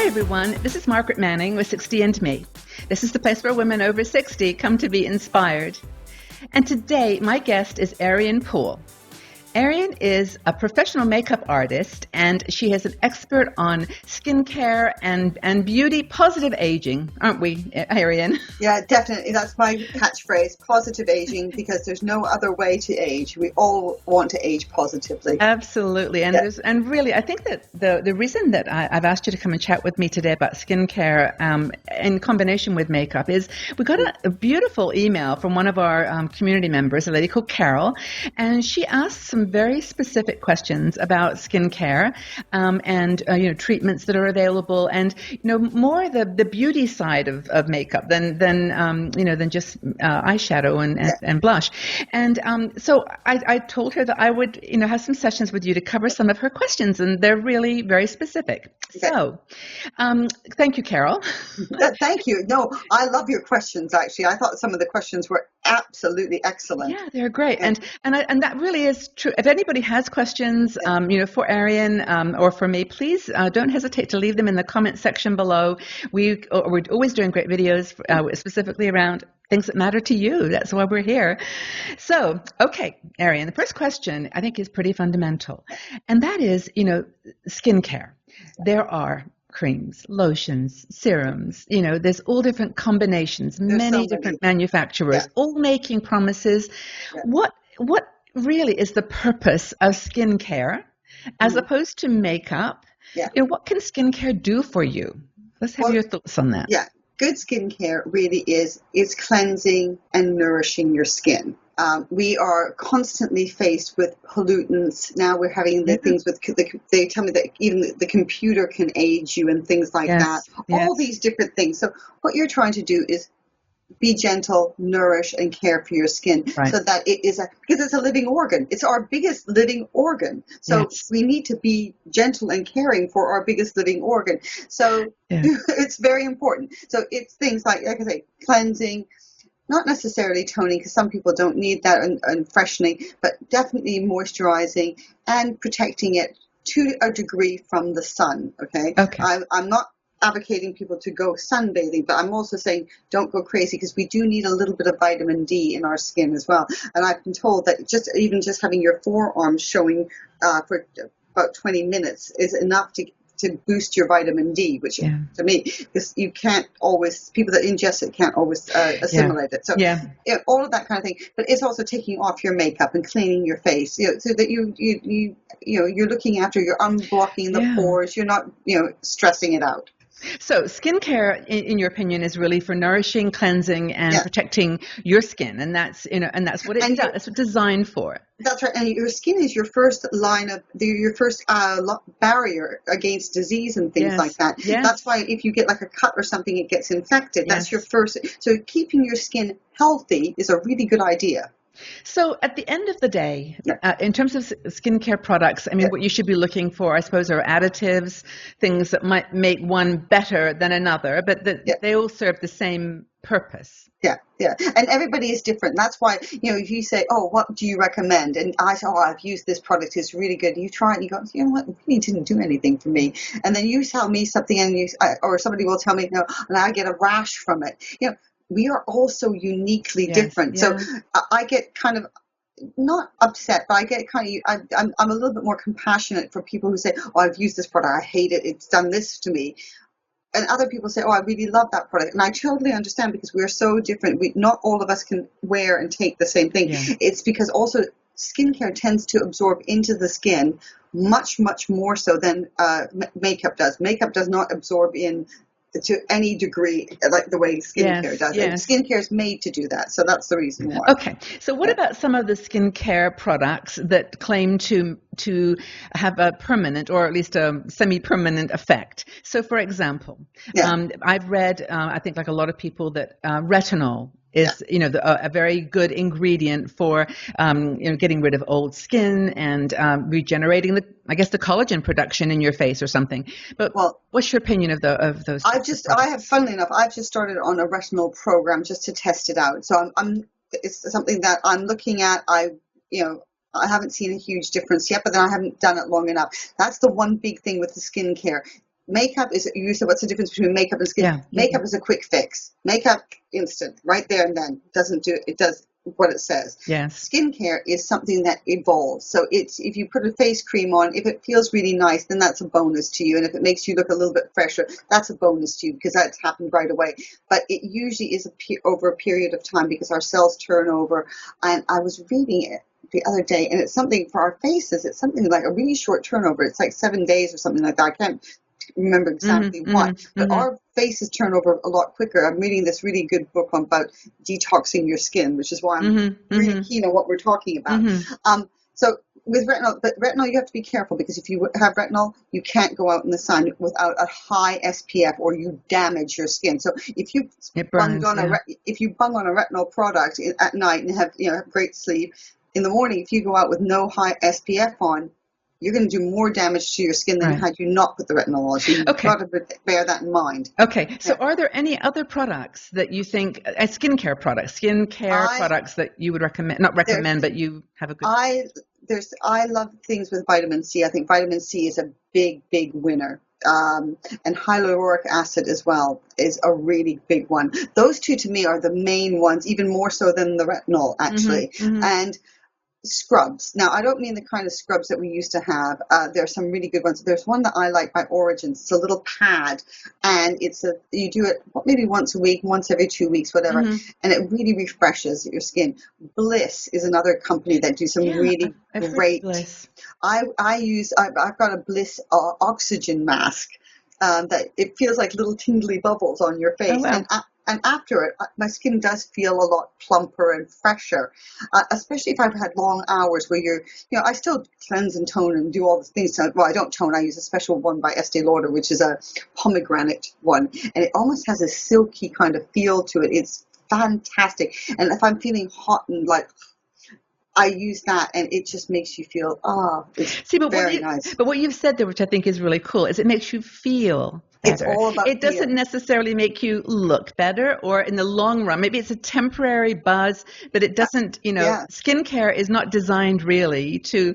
Hi everyone, this is Margaret Manning with 60 and Me. This is the place where women over 60 come to be inspired. And today my guest is Ariane Poole. Ariane is a professional makeup artist, and she is an expert on skincare and beauty, positive aging, aren't we, Ariane? Yeah, definitely. That's my catchphrase, positive aging, because there's no other way to age. We all want to age positively. Absolutely. And and really, I think that the reason that I've asked you to come and chat with me today about skincare in combination with makeup is we got a beautiful email from one of our community members, a lady called Carol, and she asked some very specific questions about skincare and treatments that are available, and more the beauty side of makeup than just eyeshadow and blush. And so I told her that I would have some sessions with you to cover some of her questions, and they're really very specific. Okay. So thank you, Carol. Thank you. No, I love your questions. Actually, I thought some of the questions were absolutely excellent. Yeah, they're great, and that really is true. If anybody has questions, for Ariane or for me, please don't hesitate to leave them in the comment section below. We're always doing great videos specifically around things that matter to you. That's why we're here. So, okay, Ariane, the first question I think is pretty fundamental, and that is, skincare. There are creams, lotions, serums, there's all different combinations, many different manufacturers, all making promises. Yeah. What really is the purpose of skincare as opposed to makeup? Yeah. What can skincare do for you? Let's have your thoughts on that. Yeah. Good skincare really is cleansing and nourishing your skin. We are constantly faced with pollutants. Now we're having the things with they tell me that even the computer can age you and things like that. All these different things. So what you're trying to do is be gentle, nourish, and care for your skin, so that it is because it's a living organ. It's our biggest living organ. So we need to be gentle and caring for our biggest living organ. So it's very important. So it's things like I say, cleansing, not necessarily toning, because some people don't need that, and freshening, but definitely moisturizing and protecting it to a degree from the sun. Okay. I'm not advocating people to go sunbathing, but I'm also saying don't go crazy, because we do need a little bit of vitamin D in our skin as well. And I've been told that just having your forearms showing for about 20 minutes is enough to boost your vitamin D, which to me, because you can't always, people that ingest it can't always assimilate it. So all of that kind of thing. But it's also taking off your makeup and cleaning your face, so that you're looking after, you're unblocking the pores, you're not stressing it out. So skincare, in your opinion, is really for nourishing, cleansing, and protecting your skin, and that's what it's done. That's what it's designed for. That's right, and your skin is your first line of your first barrier against disease and things like that. Yes. That's why if you get like a cut or something, it gets infected. That's your first. So keeping your skin healthy is a really good idea. So at the end of the day, in terms of skincare products, I mean, what you should be looking for, I suppose, are additives, things that might make one better than another, but they all serve the same purpose. Yeah. And everybody is different. That's why, if you say, oh, what do you recommend? And I say, oh, I've used this product. It's really good. You try it and you go, you know what? It really didn't do anything for me. And then you tell me something or somebody will tell me, no, and I get a rash from it. We are all so uniquely different. So I get kind of not upset, but I get kind of, I'm a little bit more compassionate for people who say, oh, I've used this product. I hate it. It's done this to me. And other people say, oh, I really love that product. And I totally understand, because we're so different. Not all of us can wear and take the same thing. Yeah. It's because also skincare tends to absorb into the skin much, much more so than makeup does. Makeup does not absorb in to any degree like the way skincare does. Yes. Skincare is made to do that, so that's the reason why. Okay, so what about some of the skincare products that claim to have a permanent, or at least a semi-permanent effect? So, for example, I've read, I think like a lot of people, that retinol is a very good ingredient for getting rid of old skin and regenerating the collagen production in your face or something. But what's your opinion of those? Funnily enough, I've just started on a retinol program just to test it out. So it's something that I'm looking at. I haven't seen a huge difference yet, but then I haven't done it long enough. That's the one big thing with the skincare. makeup is, you said, what's the difference between makeup and skin? Yeah. Makeup is a quick fix. Makeup, instant, right there and then. It does what it says. Yes. Skincare is something that evolves. So it's, if you put a face cream on, if it feels really nice, then that's a bonus to you. And if it makes you look a little bit fresher, that's a bonus to you, because that's happened right away. But it usually is over a period of time, because our cells turn over. And I was reading it the other day, and it's something for our faces. It's something like a really short turnover. It's like 7 days or something like that. I can't remember exactly what, but our faces turn over a lot quicker. I'm reading this really good book about detoxing your skin, which is why I'm really keen on what we're talking about. So with retinol, but retinol, you have to be careful, because if you have retinol, you can't go out in the sun without a high SPF, or you damage your skin. So if you bung on a retinol product at night and have great sleep, in the morning, if you go out with no high SPF on, you're going to do more damage to your skin than had you not put the retinol on. So you've got to bear that in mind. Okay. So are there any other products that you think, skincare products that you would recommend, not recommend, but you have a good... I love things with vitamin C. I think vitamin C is a big, big winner. And hyaluronic acid as well is a really big one. Those two to me are the main ones, even more so than the retinol, actually. And scrubs. Now, I don't mean the kind of scrubs that we used to have. There are some really good ones. There's one that I like by Origins. It's a little pad, and you do it maybe once a week, once every 2 weeks, whatever, and it really refreshes your skin. Bliss is another company that do some really great. Bliss. I've got a Bliss oxygen mask that it feels like little tingly bubbles on your face. Oh, wow. And after it, my skin does feel a lot plumper and fresher, especially if I've had long hours where I still cleanse and tone and do all the things. Well, I don't tone. I use a special one by Estee Lauder, which is a pomegranate one. And it almost has a silky kind of feel to it. It's fantastic. And if I'm feeling hot and I use that, and it just makes you feel, it's very nice. But what you've said there, which I think is really cool, is it makes you feel better. It's all about it doesn't necessarily make you look better, or in the long run, maybe it's a temporary buzz, but it doesn't, skincare is not designed really to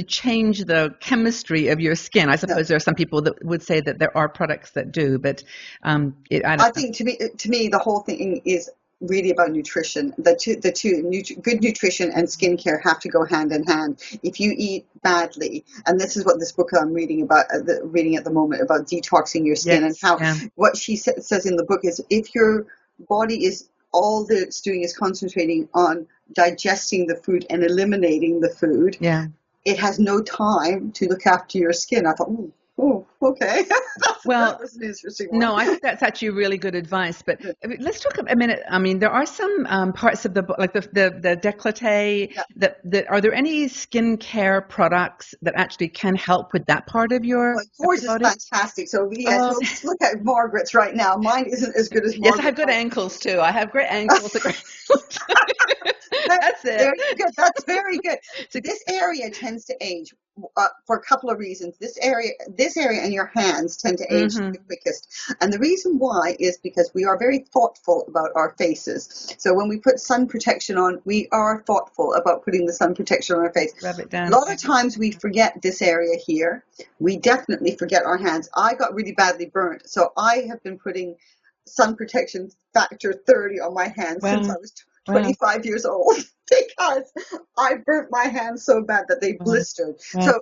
change the chemistry of your skin. I suppose there are some people that would say that there are products that do, but I think to me, the whole thing is really about nutrition. Good nutrition and skincare have to go hand in hand. If you eat badly, and this is what this book I'm reading about, reading at the moment, about detoxing your skin, and how what she says in the book is, if your body is all that it's doing is concentrating on digesting the food and eliminating the food, it has no time to look after your skin. I thought, oh, okay. That was an interesting one. No, I think that's actually really good advice. But let's talk a minute. I mean, there are some parts of the book, like the decollete, that are there any skincare products that actually can help with that part of your yours is fantastic. So let's look at Margaret's right now. Mine isn't as good as Margaret's. Yes, I have good ankles too. I have great ankles. That's it. Very good. That's very good. So this area tends to age for a couple of reasons. This area and your hands tend to age the quickest. And the reason why is because we are very thoughtful about our faces. So when we put sun protection on, we are thoughtful about putting the sun protection on our face. Rub it down. A lot of times we forget this area here. We definitely forget our hands. I got really badly burnt, so I have been putting sun protection factor 30 on my hands since I was 25 years old, because I burnt my hands so bad that they blistered. So,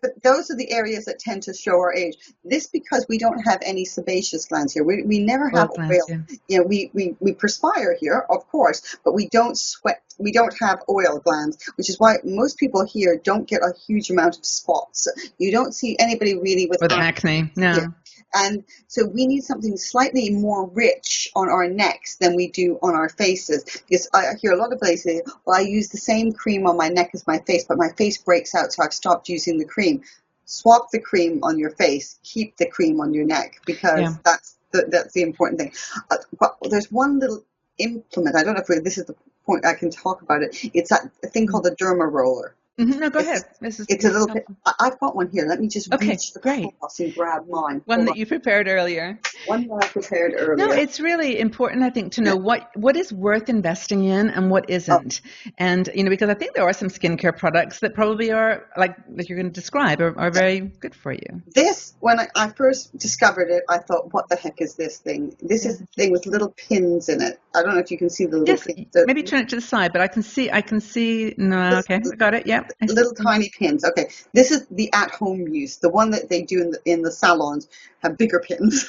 but those are the areas that tend to show our age. This because we don't have any sebaceous glands here. We never have oil. We perspire here, of course, but we don't sweat. We don't have oil glands, which is why most people here don't get a huge amount of spots. You don't see anybody really with acne. No. Yeah. And so we need something slightly more rich on our necks than we do on our faces. Because I hear a lot of ladies say, well, I use the same cream on my neck as my face, but my face breaks out, so I've stopped using the cream. Swap the cream on your face. Keep the cream on your neck, because that's the important thing. But there's one little implement. I don't know if this is the point I can talk about it. It's that thing called the derma roller. No, go It's ahead. This is it's a little bit. helpful. I've got one here. Let me just Okay, reach great. across and grab mine. One Hold that on. you prepared earlier. One that I prepared No, earlier. it's really important, I think, to Yeah. know what is worth investing in and what Oh, isn't. And, because I think there are some skincare products that probably are, like you're going to describe, are yeah. very good for you. This, when I first discovered it, I thought, what the heck is this thing? This Yeah. is the thing with little pins in it. I don't know if you can see the little Yes, pins. maybe turn it to the side, but I can see, no, okay, I got it, yep. I see. Little tiny pins. Okay, this is the at-home use. The one that they do in the salons have bigger pins.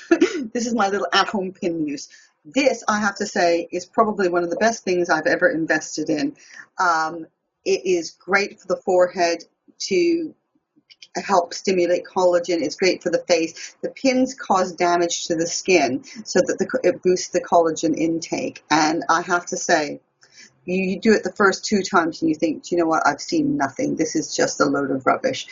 This is my little at-home pin use. This, I have to say, is probably one of the best things I've ever invested in. It is great for the forehead to help stimulate collagen. It's great for the face. The pins cause damage to the skin, so that it boosts the collagen intake. And I have to say, you do it the first 2 times and you think, do you know what, I've seen nothing. This is just a load of rubbish.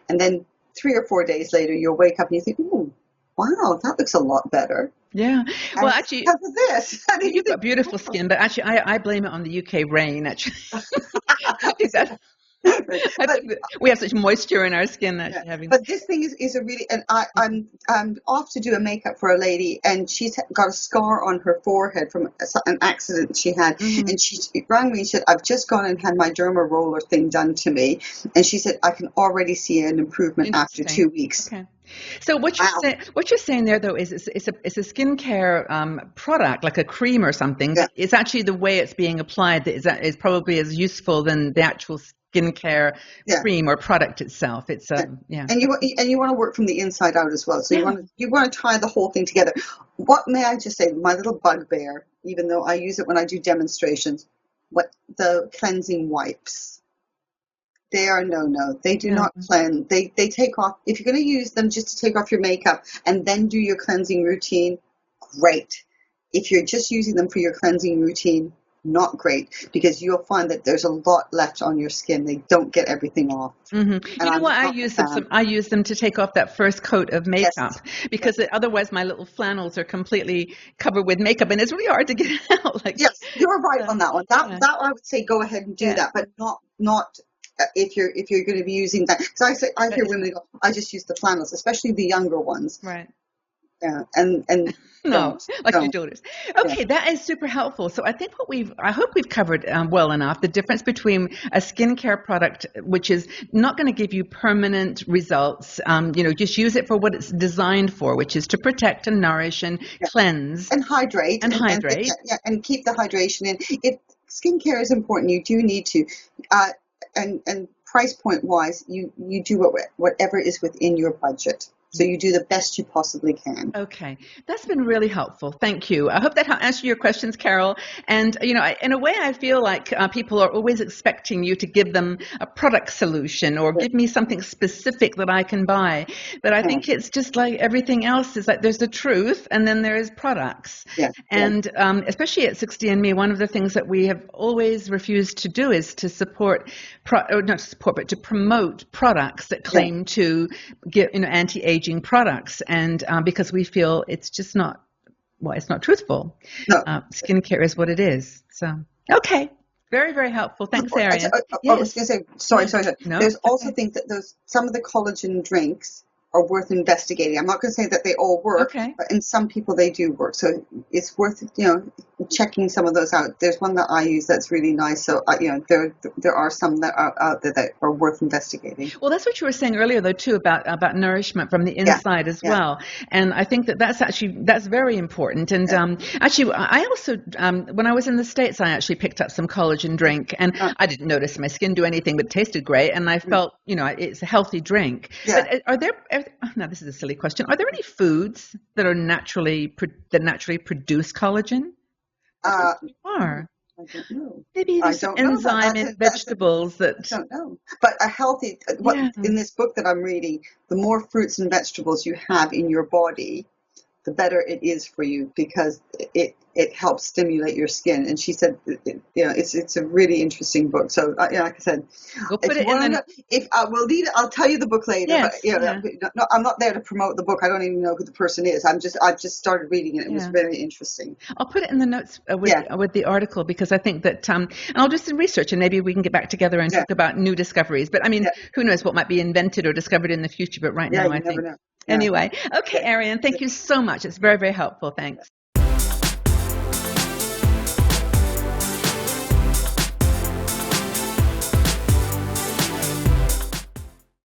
And then 3 or 4 days later, you'll wake up and you think, oh, wow, that looks a lot better. Yeah. And Well, it's actually, because of this. And then you you've got think, beautiful skin, but actually, I blame it on the UK rain, actually. I think so, that, I but think that we have such moisture in our skin, yeah, actually, having. but this thing is a really, and I'm off to do a makeup for a lady, and she's got a scar on her forehead from an accident she had, Mhm. and she rang me and said, I've just gone and had my derma roller thing done to me, and she said, I can already see an improvement after Interesting. 2 weeks. Okay. So Wow. what you're saying there though is it's a skincare product like a cream or something, Yeah, but it's actually the way it's being applied that is probably as useful than the actual skincare yeah. cream or product itself. It's Yeah. yeah. And you want to work from the inside out as well. So Yeah. you want to tie the whole thing together. What may I just say? My little bugbear, even though I use it when I do demonstrations, what the cleansing wipes. They are no. They do Yeah. not cleanse. They take off. If you're going to use them just to take off your makeup and then do your cleansing routine, great. If you're just using them for your cleansing routine, not great, because you'll find that there's a lot left on your skin. They don't get everything off, and You know I'm what? I not a use them. fan. I use them to take off that first coat of makeup Yes, because yes. otherwise my little flannels are completely covered with makeup, and it's really hard to get out. Like, Yes, you're right uh, on that one. yeah, That I would say go ahead and do yeah. that, but not if you're going to be using that. Because I But hear it's women go, I just use the flannels, especially the younger ones. right. Yeah, and No, like your don't. daughters. Yeah, Okay, that is super helpful. So I hope we've covered well enough the difference between a skincare product, which is not going to give you permanent results. Just use it for what it's designed for, which is to protect and nourish and yeah. cleanse And hydrate and yeah, hydrate. yeah, and keep the hydration in. Skincare is important. You do need to, uh, and price point wise, you do whatever is within your budget. So you do the best you possibly can. Okay, that's been really helpful. Thank you. I hope that answered your questions, Carol. And in a way, I feel like people are always expecting you to give them a product solution or Yeah, give me something specific that I can buy. But I yeah, think it's just like everything else is like there's the truth and then there is products. yeah, yeah. And especially at 60andMe, one of the things that we have always refused to do is to support, or not to support, but to promote products that Yeah. claim to get, anti-aging products. And because we feel it's just not, well, it's not truthful. No. Skincare is what it is. So, okay. Very, very helpful. Thanks, Ariane. I was Yes. going to say, Yeah. sorry. No, There's it's also okay. things that some of the collagen drinks are worth investigating. I'm not going to say that they all work, Okay. but in some people they do work. So it's worth, checking some of those out. There's one that I use that's really nice. So, there are some that are out there that are worth investigating. Well, that's what you were saying earlier, though, too, about nourishment from the Yeah, inside as yeah, well. And I think that's very important. And yeah. actually, I also when I was in the States, I actually picked up some collagen drink, and Uh, I didn't notice my skin do anything, but it tasted great, and I felt, it's a healthy drink. yeah. But now this is a silly question. Are there any foods that are naturally produce collagen? I don't Uh, think there are. I don't know. Maybe I there's some don't know that. enzyme in vegetables I that, don't know. But a healthy, what yeah. in this book that I'm reading, the more fruits and vegetables you have in your body, the better it is for you, because it helps stimulate your skin. And she said, it's a really interesting book. So, like I said, We'll if put you it in want to the know, if we'll leave it, I'll tell you the book later. yes, But yeah. no, I'm not there to promote the book. I don't even know who the person is. I've just started reading it. It was Yeah. very interesting. I'll put it in the notes Yeah. with the article, because I think that and I'll do some research, and maybe we can get back together and Yeah. talk about new discoveries. But I mean, Yeah. who knows what might be invented or discovered in the future? But right Yeah, now, you I never think. know. Yeah. Anyway, okay, Okay. Ariane, thank you so much. It's very, very helpful. Thanks.